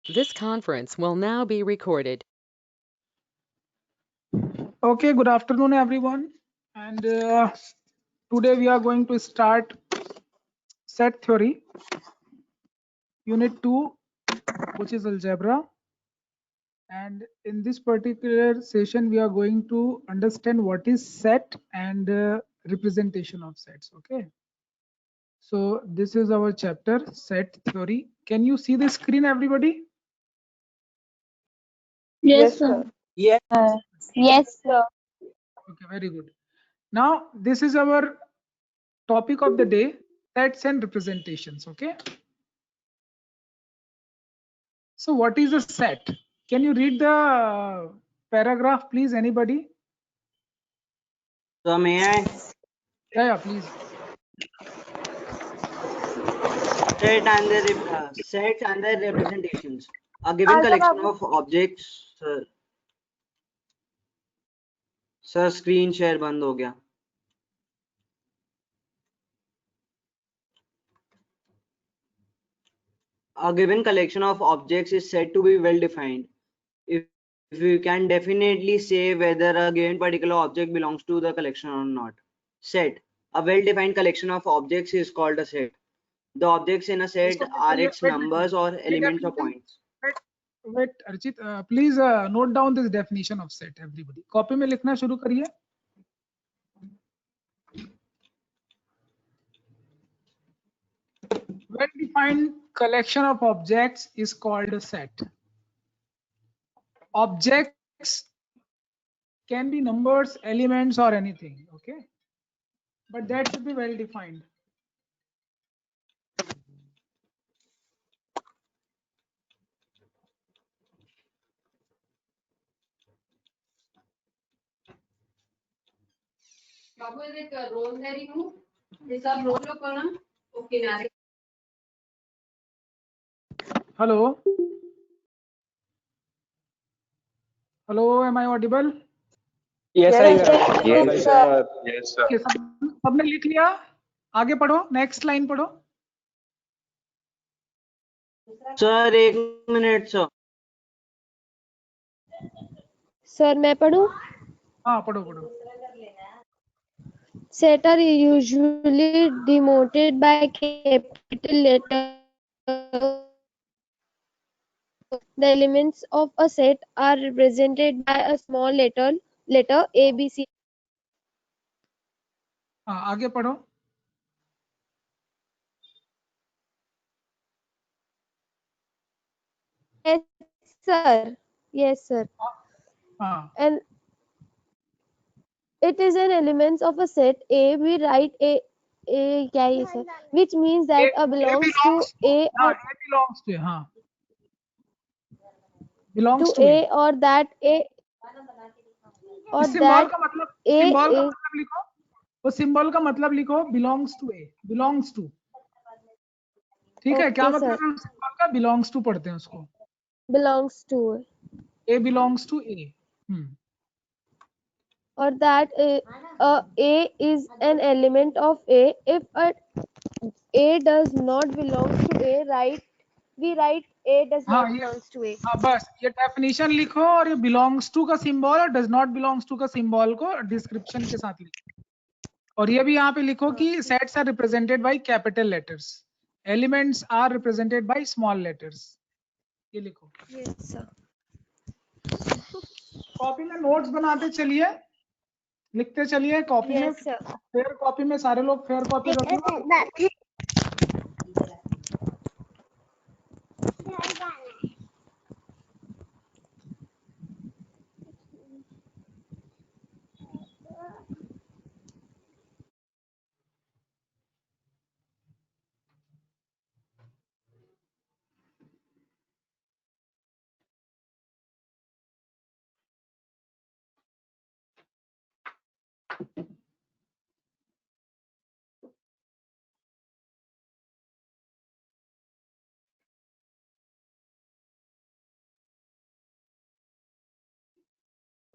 This conference will now be recorded. Okay, good afternoon, everyone. And today we are going to start set theory, unit 2, which is algebra. And in this particular session, we are going to understand what is set and representation of sets. Okay. So this is our chapter, set theory. Can you see the screen, everybody? Yes, sir. Yes. Yes, sir. Okay, very good. Now, this is our topic of the day, sets and representations. Okay. So what is a set? Can you read the paragraph, please, anybody? So may I? Yeah, please. Sets and their representations. A given collection of objects. Sir screen share बंद हो गया. A given collection of objects is said to be well defined if we can definitely say whether a given particular object belongs to the collection or not. Set. A well-defined collection of objects is called a set. The objects in a set are its numbers or elements or points. Wait, Archit, please note down this definition of set, everybody. Copy में लिखना शुरू करिए. Well-defined collection of objects is called a set. Objects can be numbers, elements, or anything. Okay, but that should be well defined. बाबू एक role दे रही हूँ ये सब role को ना वो किनारे Hello. Hello, am I audible? Yes, sir. Yes, sir. Okay, सबने लिख लिया? आगे पढ़ो, नेक्स्ट लाइन पढ़ो. सर एक मिनट सर. सर मैं पढ़ूं? हाँ पढ़ो पढ़ो. Set are usually denoted by capital letter. The elements of a set are represented by a small letter A, B, C. हाँ आगे पढ़ो. Yes, sir. Yes, sir. हाँ. And it is an elements of a set A. We write A क्या है sir? Which means that A belongs to A हाँ, or A belongs to हाँ. Belongs to to A or that A or इस symbol that का मतलब A symbol का is मतलब लिखो. वो सिंबल का मतलब लिखो belongs to A. Belongs to. ठीक है, क्या Okay, मतलब sir. है सिंबल का? belongs to पढ़ते हैं उसको. belongs to A belongs to A. or that A is an element of A. If A does not belong to A, we write A does हाँ not ये belongs to A. हाँ बस ये definition लिखो और ये belongs to का symbol और does not belongs to का सिंबल को डिस्क्रिप्शन के साथ लिखो. और ये भी यहाँ पे लिखो कि sets are represented by capital letters. Elements are represented by small letters. ये लिखो. Yes, sir. कॉपी में नोट्स बनाते चलिए, लिखते चलिए कॉपी में. Yes, sir. फेयर कॉपी में सारे लोग फेयर कॉपी रखो.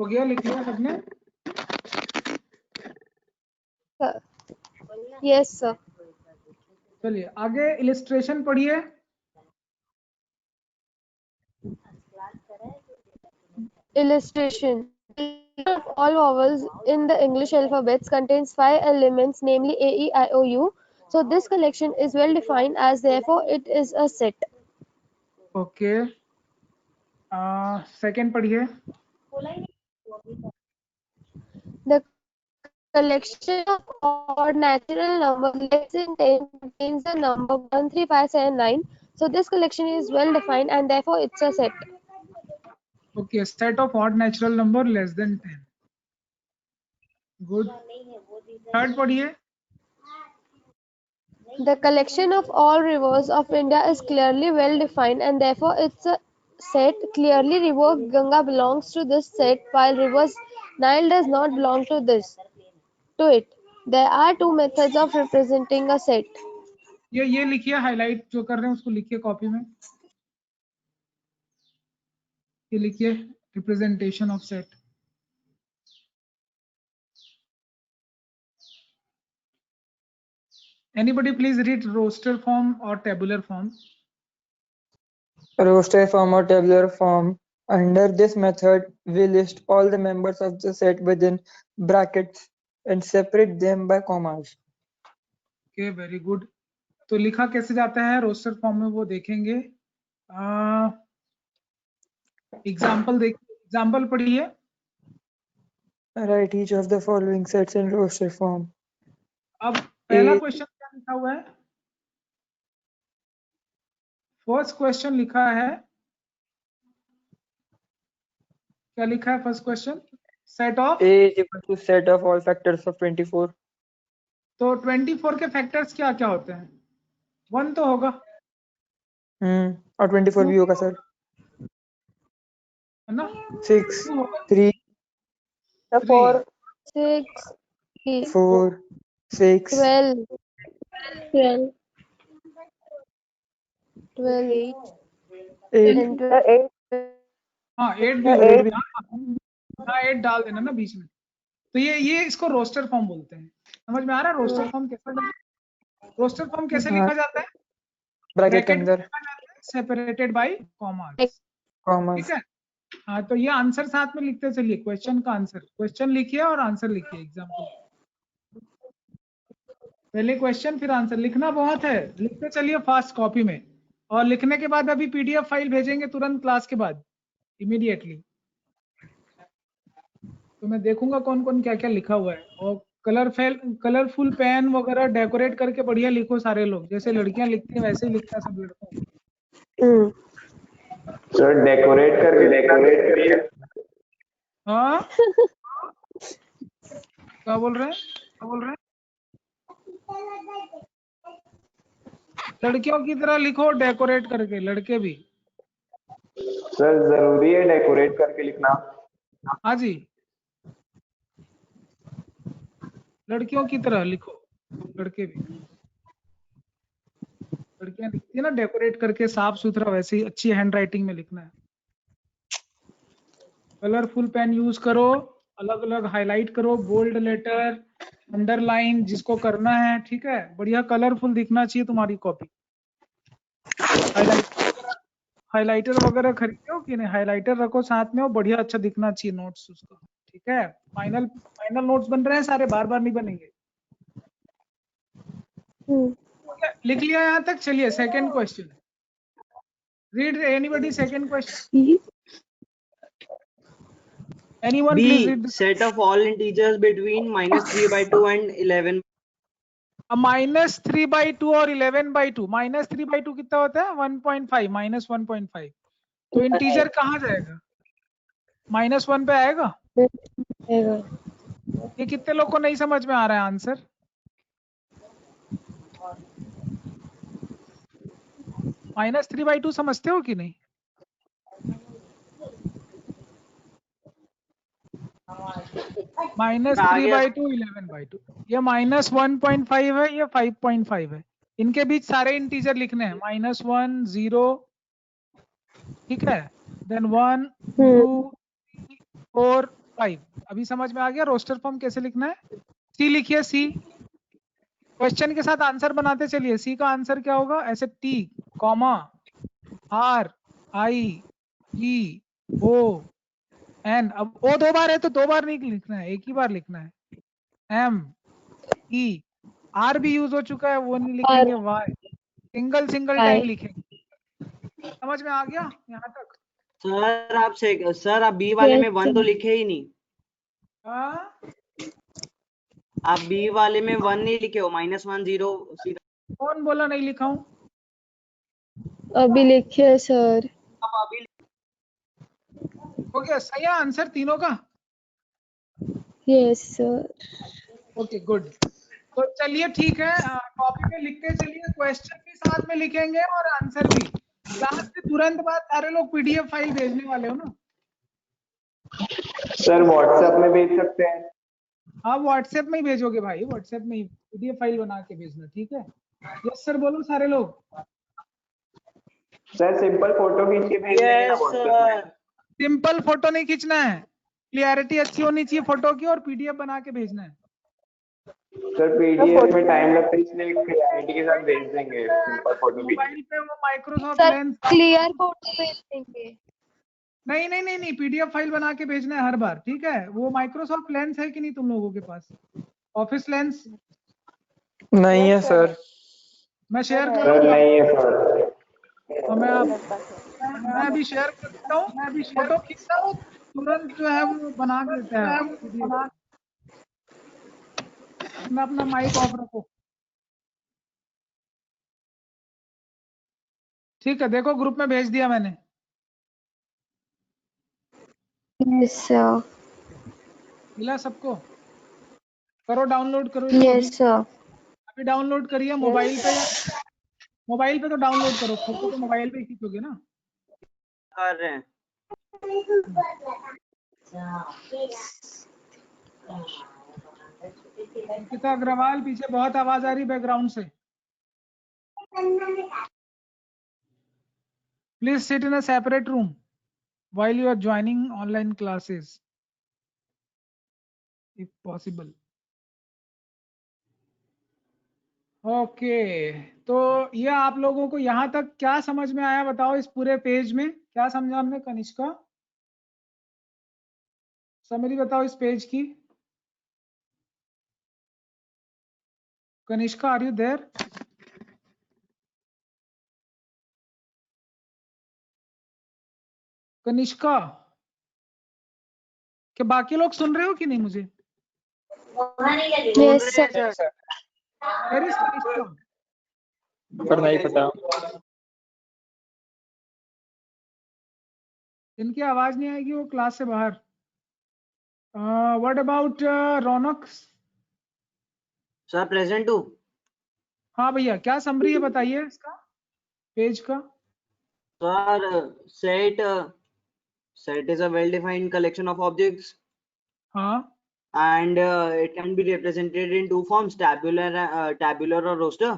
हो गया, लिख लिया सबने? Yes, sir. चलिए आगे इलिस्ट्रेशन पढ़िए. Illustration. The letter of all vowels in the English alphabets contains 5 elements, namely A, E, I, O, U. So this collection is well defined, as therefore it is a set. Okay, second पढ़िए. The collection of odd natural numbers less than 10 contains the number 1, 3, 5, 7, 9. So this collection is well defined, and therefore it's a set. Okay, set of odd natural number less than 10. Good. Third पढ़िए. The collection of all rivers of India is clearly well defined, and therefore it's a set. Clearly, river Ganga belongs to this set, while rivers Nile does not belong to it. There are two methods of representing a set. ये लिखिए, highlight जो कर रहे हैं उसको लिखिए copy में. ये लिखिए representation of set. Anybody please read roster form or tabular form? Roster form or tabular form. Under this method, we list all the members of the set within brackets and separate them by commas. Okay, very good. तो लिखा कैसे जाता है roster form में वो देखेंगे. Example देखिए, example पढ़िए. Write each of the following sets in roster form. अब पहला A- क्वेश्चन क्या लिखा हुआ है? फर्स्ट क्वेश्चन लिखा है, क्या लिखा है first question? Set of. A is equal to set of all factors of 24. तो 24 के फैक्टर्स क्या क्या होते हैं? 1 तो होगा, और 24 भी होगा सर. है ना? 6, 2 होगा, 3, 4, 6, 4, 6, 12, 8, 8. and 12. हाँ 8 भी होगा. हाँ 8 डाल देना ना बीच में. तो ये इसको रोस्टर फॉर्म बोलते हैं. समझ में आ रहा है रोस्टर फॉर्म कैसे? रोस्टर फॉर्म कैसे लिखा जाता है? ब्रैकेट के अंदर सेपरेटेड बाय कॉमास. commas. ठीक है. हाँ तो ये आंसर साथ में लिखते चलिए. क्वेश्चन का आंसर, क्वेश्चन लिखिए और आंसर लिखिए. एग्जाम्पल, पहले क्वेश्चन फिर आंसर. लिखना बहुत है, लिखते चलिए फास्ट कॉपी में. और लिखने के बाद अभी पीडीएफ फाइल भेजेंगे तुरंत क्लास के बाद, इमीडिएटली. तो मैं देखूंगा कौन कौन क्या क्या लिखा हुआ है. और कलरफुल पेन वगैरह डेकोरेट करके बढ़िया लिखो सारे लोग. जैसे लड़कियां लिखती हैं वैसे ही लिखता है सब लड़कों. सर डेकोरेट करके हाँ क्या बोल रहे हैं? लड़कियों की तरह लिखो डेकोरेट करके, लड़के भी. सर जरूरी है डेकोरेट करके लिखना. हाँ जी, लड़कियों की तरह लिखो, लड़के भी. लड़कियां लिखती है ना डेकोरेट करके साफ सुथरा, वैसे ही अच्छी हैंड राइटिंग में लिखना है. कलरफुल पेन यूज करो, अलग अलग हाईलाइट करो, बोल्ड लेटर, अंडरलाइन जिसको करना है. ठीक है, बढ़िया कलरफुल दिखना चाहिए तुम्हारी कॉपी. हाइलाइटर वगैरह खरीदो कि नहीं? हाइलाइटर रखो साथ में, और बढ़िया अच्छा दिखना चाहिए नोट्स उसका. ठीक है, फाइनल नोट्स बन रहे हैं सारे, बार बार नहीं बनेंगे. लिख लिया यहाँ तक? चलिए second question. Read anybody second question. Anyone please read B. this. Set of all integers between -3/2 and 11. -3/2 और 11/2. -3/2 कितना होता है? 1.5. -1.5. तो इंटीजर कहाँ जाएगा? -1 पे आएगा. ये कितने लोग को नहीं समझ में आ रहा है आंसर? -3/2 समझते हो कि नहीं? -3/2 11/2. ये -1.5 है, ये 5.5 है. इनके बीच सारे इंटीजर लिखने हैं. -1, 0, ठीक है, देन 1, 2, 3, 4, 5. अभी समझ में आ गया रोस्टर फॉर्म कैसे लिखना है? सी लिखिए. सी क्वेश्चन के साथ आंसर बनाते चलिए. सी का आंसर क्या होगा? ऐसे T, comma, R, I, E O N. अब ओ 2 बार है तो 2 बार नहीं लिखना है, एक ही बार लिखना है। एम ई आर भी यूज हो चुका है, वो नहीं लिखेंगे। वाई सिंगल टाइम लिखेंगे। समझ में आ गया यहाँ तक? सर आप बी वाले Yes, में 1 तो लिखे ही नहीं। हाँ आप बी वाले में 1 नहीं लिखे हो, -1 0 सीधा। कौन बोला नहीं लिखा हूँ? अभी लिखे सर। आप अभी हो गया सही है आंसर तीनों का? Yes sir. Okay good. तो चलिए ठीक है, कॉपी पे लिखते चलिए, क्वेश्चन भी साथ में लिखेंगे और आंसर भी। क्लास के तुरंत बाद सारे लोग पीडीएफ फाइल भेजने वाले हो ना? सर व्हाट्सएप में भेज सकते हैं? हाँ व्हाट्सएप में ही भेजोगे भाई, व्हाट्सएप में ही पीडीएफ फाइल बना के भेजना, ठीक है? यस सर बोलो सारे लोग। सर सिंपल फोटो खींच के भेज देंगे ना यस व्हाट्सएप में? सर। सिंपल फोटो नहीं खींचना है, क्लियरिटी अच्छी होनी चाहिए फोटो की, और पीडीएफ बना के भेजना है। सर पीडीएफ में टाइम लगता है, इसलिए क्लैरिटी के साथ भेज देंगे सिंपल फोटो खींच के। मोबाइल पे वो Microsoft sir lens. Clear photo भेज देंगे। नहीं पीडीएफ फाइल बना के भेजना है हर बार, ठीक है? वो माइक्रोसॉफ्ट लेंस है कि नहीं तुम लोगों के पास? ऑफिस लेंस नहीं है सर। मैं शेयर सर करूंगा, नहीं है सर। तो मैं अभी शेयर कर देता हूँ। फोटो खींचता हूँ तुरंत जो है वो बना के देता है PDF। अपना माइक ऑफ रखो, ठीक है? देखो ग्रुप में भेज दिया मैंने। Yes sir. मिला सबको? करो डाउनलोड करो इसको अभी। Yes sir. अभी डाउनलोड करिए मोबाइल पे, या मोबाइल पे तो डाउनलोड करो, फोटो तो मोबाइल पे ही खींचोगे ना? कर रहे हैं। अंकिता अग्रवाल पीछे बहुत आवाज आ रही बैकग्राउंड से। Please sit in a separate room while you are joining online classes if possible. Okay तो ये आप लोगों को यहाँ तक क्या समझ में आया बताओ? इस पूरे पेज में क्या समझा हमने? कनिष्का समरी बताओ इस पेज की। Kanishka are you there? Kanishka, क्या बाकी लोग सुन रहे हो कि नहीं मुझे? Yes sir. Where is Kanishka? पर नहीं पता। इनकी आवाज नहीं आएगी, वो क्लास से बाहर। What about Raunak? Sir present हूँ। हाँ भैया, क्या समरी है बताइए इसका, पेज का। Sir set is a well defined collection of objects हाँ and it can be represented in two forms, tabular और roster।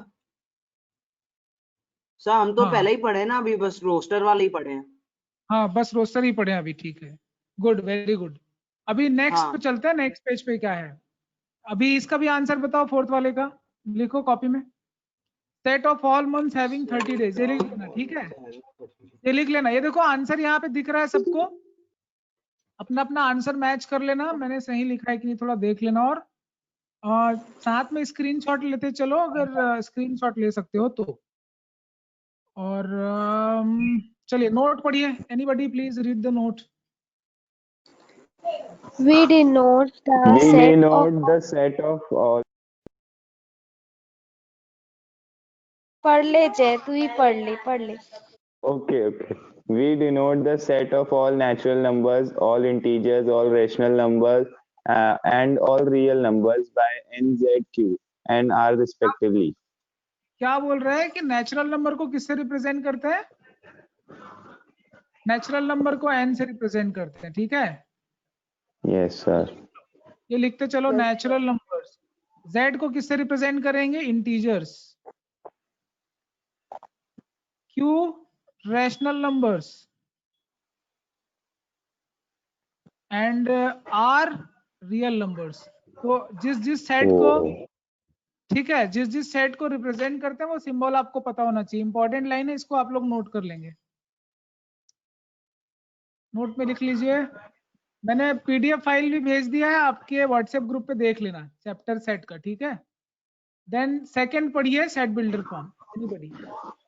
सर हम तो हाँ पहले ही पढ़े ना, अभी बस रोस्टर वाले ही पढ़े हैं। हाँ बस रोस्टर ही पढ़े हैं अभी, ठीक है? Good, very good. अभी नेक्स्ट हाँ पे चलते हैं, नेक्स्ट पेज पे क्या है? अभी इसका भी आंसर बताओ, फोर्थ वाले का लिखो कॉपी में। Set of all months having 30 days, ये लिख लेना, ठीक है? ये लिख लेना। ये देखो आंसर यहाँ पे दिख रहा है सबको, अपना अपना आंसर मैच कर लेना, मैंने सही लिखा है कि नहीं थोड़ा देख लेना। और साथ में स्क्रीनशॉट लेते चलो, अगर स्क्रीनशॉट ले सकते हो तो। और चलिए नोट पढ़िए, anybody please read the note. We denote the We set denote of the set of all. पढ़ ले जय, तू ही पढ़ ले। Okay. We denote the set of all natural numbers, all integers, all rational numbers, and all real numbers by n, z, q, and r respectively. क्या बोल रहा है कि नेचुरल नंबर को किससे रिप्रेजेंट करते हैं? नेचुरल नंबर को n से रिप्रेजेंट करते हैं, ठीक है? Yes, sir. ये लिखते चलो, नेचुरल नंबर्स। z को किससे रिप्रेजेंट करेंगे? Integers. q rational numbers, and r real numbers. तो जिस सेट को, ठीक है, जिस सेट को रिप्रेजेंट करते हैं वो सिंबल आपको पता होना चाहिए। इंपॉर्टेंट लाइन है, इसको आप लोग नोट कर लेंगे। नोट में लिख लीजिए। मैंने पीडीएफ फाइल भी भेज दिया है आपके व्हाट्सएप ग्रुप पे, देख लेना चैप्टर सेट का, ठीक है। देन सेकंड पढ़िए set builder form. Anybody?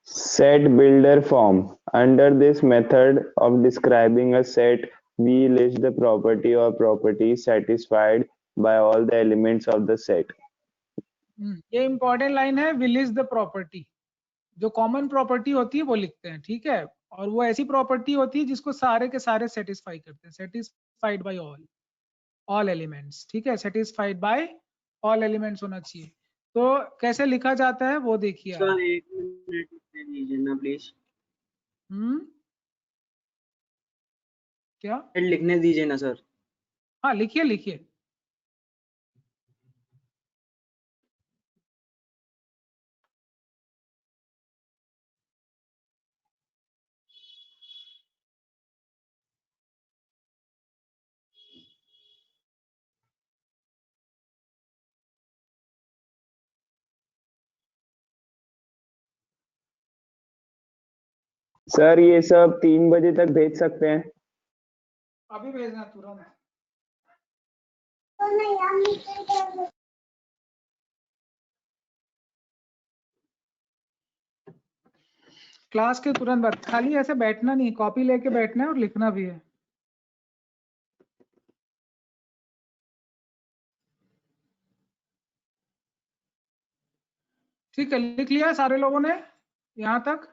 Set builder form. Under this method of describing a set, we list the property or properties satisfied by all the elements of the set. ये important line है, will is the property. जो common property होती है वो लिखते हैं, ठीक है। और वो ऐसी प्रॉपर्टी होती है जिसको सारे के सारे सेटिस्फाई करते हैं, सेटिस्फाइड बाय ऑल एलिमेंट्स, ठीक है। सेटिस्फाइड बाय ऑल एलिमेंट्स होना चाहिए। तो कैसे लिखा जाता है वो देखिए आप। सर एक मिनट दीजिए ना प्लीज। क्या? लिखने दीजिए ना सर। हाँ लिखिए लिखिए। सर ये सब 3 बजे तक भेज सकते हैं? अभी भेजना तुरंत। क्लास के तुरंत बाद, खाली ऐसे बैठना नहीं, कॉपी लेके बैठना है और लिखना भी है। ठीक है, लिख लिया सारे लोगों ने यहाँ तक?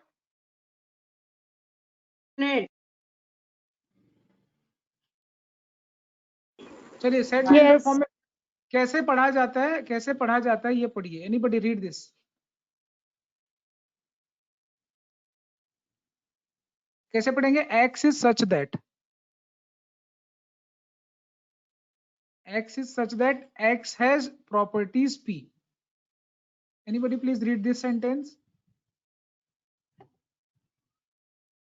चलिए सेट बिल्डर Yes. फॉर्म में कैसे पढ़ा जाता है, कैसे पढ़ा जाता है ये पढ़िए। Anybody read this? कैसे पढ़ेंगे? x is such that, x is such that x has properties p. Anybody please read this sentence?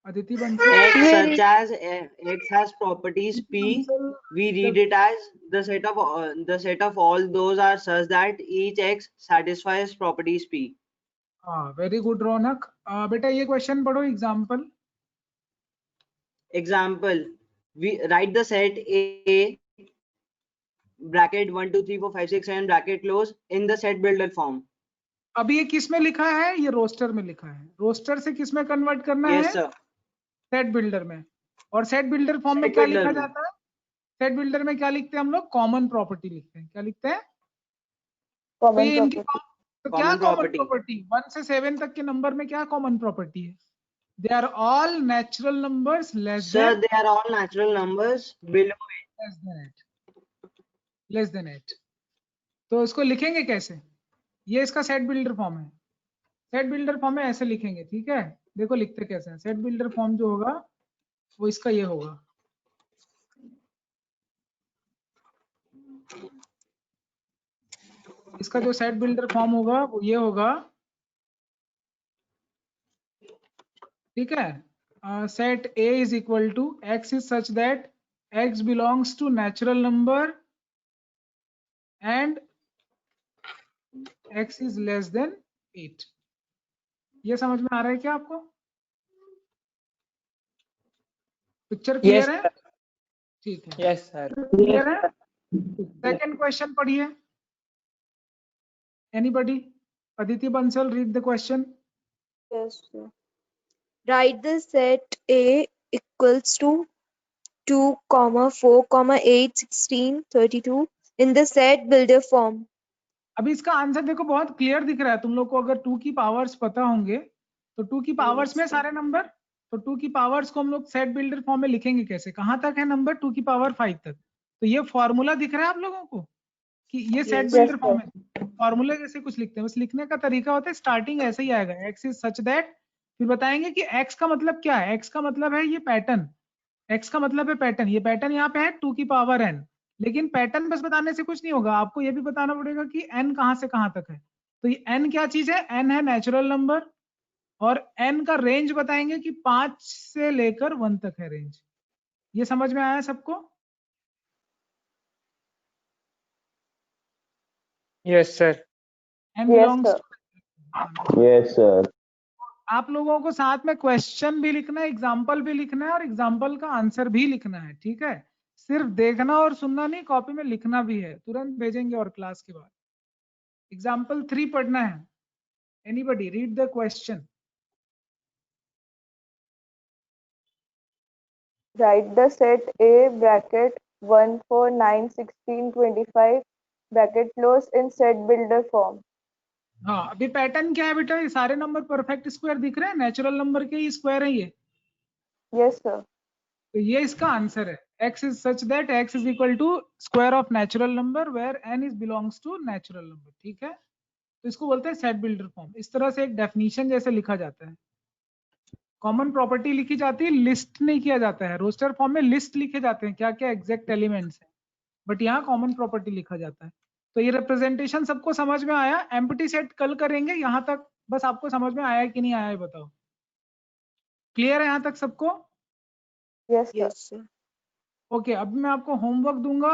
Aditi Bansal. X We such read- as X has properties P. We read it as the set of all those are such that each X satisfies properties P. हाँ very good रौनक। बेटा ये question पढ़ो, example. Example: we write the set A bracket 1 2 3 4 5 6 7 bracket close in the set builder form. अभी ये किस में लिखा है? ये रोस्टर में लिखा है। रोस्टर से किस में कन्वर्ट करना Yes है? sir. सेट बिल्डर में। और सेट बिल्डर फॉर्म में Set क्या builder लिखा में। जाता है? सेट बिल्डर में क्या लिखते हैं हम लोग? कॉमन प्रॉपर्टी लिखते हैं। क्या लिखते हैं? तो Common ये इनकी property. तो क्या Common कॉमन property. प्रॉपर्टी? 1 से 7 तक के नंबर में क्या कॉमन प्रॉपर्टी है? They are all natural numbers less Sir, then they are all natural numbers below it. Less than 8। तो इसको लिखेंगे कैसे? ये इसका सेट बिल्डर फॉर्म है। सेट बिल्डर फॉर्म में ऐसे लिखेंगे, ठीक है। देखो लिखते कैसे हैं। सेट बिल्डर फॉर्म जो होगा वो इसका ये होगा। इसका जो सेट बिल्डर फॉर्म होगा वो ये होगा, ठीक है। Set A is equal to x is such that x belongs to natural number and x is less than 8। ये समझ में आ रहा है क्या आपको? पिक्चर क्लियर है? ठीक है, Yes, sir. क्लियर है। सेकंड क्वेश्चन पढ़िए। Anybody? Aditi Bansal, read the question. Yes, sir. Write the set A equals to 2, 4, 8, 16, 32 in the set builder form. अभी इसका आंसर देखो बहुत क्लियर दिख रहा है तुम लोग को। अगर 2 की पावर्स पता होंगे तो 2 की पावर्स में सारे नंबर, तो 2 की पावर्स को हम लोग सेट बिल्डर फॉर्म में लिखेंगे कैसे? कहाँ तक है नंबर? 2 की पावर 5 तक। तो ये फॉर्मूला दिख रहा है आप लोगों को कि ये set Yes, builder sir. Form है। फॉर्मूला जैसे कुछ लिखते हैं, बस लिखने का तरीका होता है, स्टार्टिंग ऐसे ही आएगा, x इज सच दैट, फिर बताएंगे कि x का मतलब क्या है। x का मतलब है ये पैटर्न, x का मतलब है पैटर्न। ये पैटर्न यहाँ पे है 2 की पावर n। लेकिन पैटर्न बस बताने से कुछ नहीं होगा, आपको ये भी बताना पड़ेगा कि n कहाँ से कहाँ तक है। तो ये n क्या चीज है? n है नेचुरल नंबर, और n का रेंज बताएंगे कि 5 से लेकर 1 तक है रेंज। ये समझ में आया सबको? Yes, sir. n Yes, belongs sir. to Yes, sir. आप लोगों को साथ में क्वेश्चन भी लिखना है, एग्जाम्पल भी लिखना है और एग्जाम्पल का आंसर भी लिखना है, ठीक है। सिर्फ देखना और सुनना नहीं, कॉपी में लिखना भी है, तुरंत भेजेंगे और क्लास के बाद। एग्जाम्पल 3 पढ़ना है। Anybody read the question. Write the set A bracket 1 4 9 16 25 bracket close in set builder form. हाँ, अभी पैटर्न क्या है बेटा, ये सारे नंबर परफेक्ट स्क्वायर दिख रहे हैं, नेचुरल नंबर के ही स्क्वायर है ये। Yes, sir. तो ये इसका आंसर है। x is such that x is equal to square of natural number where n is belongs to natural number, ठीक है। तो इसको बोलते हैं सेट बिल्डर फॉर्म। इस तरह से एक डेफिनेशन जैसे लिखा जाता है। कॉमन प्रॉपर्टी लिखी जाती है, लिस्ट नहीं किया जाता है। रोस्टर फॉर्म में लिस्ट लिखे जाते हैं क्या क्या एग्जैक्ट एलिमेंट्स है, बट यहाँ कॉमन प्रॉपर्टी लिखा जाता है। तो ये रिप्रेजेंटेशन सबको समझ में आया। एम्प्टी सेट कल करेंगे, यहाँ तक बस आपको समझ में आया कि नहीं आया, बताओ। क्लियर है यहाँ तक सबको? Yes, sir. ओके, अब मैं आपको होमवर्क दूंगा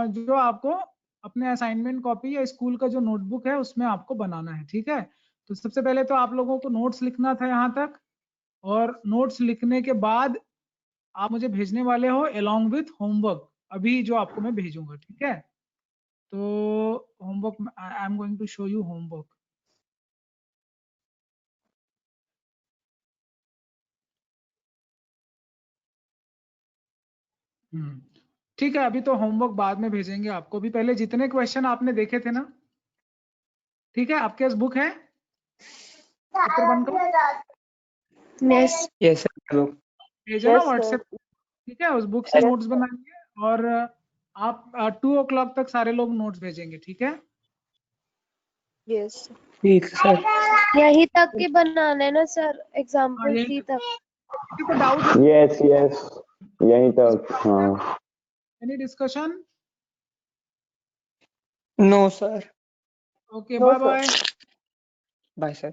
जो आपको अपने असाइनमेंट कॉपी या स्कूल का जो नोटबुक है उसमें आपको बनाना है, ठीक है। तो सबसे पहले तो आप लोगों को नोट्स लिखना था यहाँ तक, और नोट्स लिखने के बाद आप मुझे भेजने वाले हो अलोंग विथ होमवर्क, अभी जो आपको मैं भेजूंगा, ठीक है। तो homework I am going to show you homework. ठीक है, अभी तो होमवर्क बाद में भेजेंगे आपको। भी पहले जितने क्वेश्चन आपने देखे थे ना, ठीक है, आपके पास बुक है पेपर 1 का? Yes. Yes, sir. भेजा ना Yes, sir. व्हाट्सएप, ठीक है। उस बुक से नोट्स बनाएंगे और आप 2 o'clock तक सारे लोग नोट्स भेजेंगे, ठीक है। Yes. ठीक है सर। यही तक के बनाने ना सर, हाँ, एग्जाम्पल यही 3 तक। किसी को डाउट है? Yes, yes. यहीं तक, हाँ। Any discussion? No, sir. Okay, No, bye sir. Bye. Bye, sir.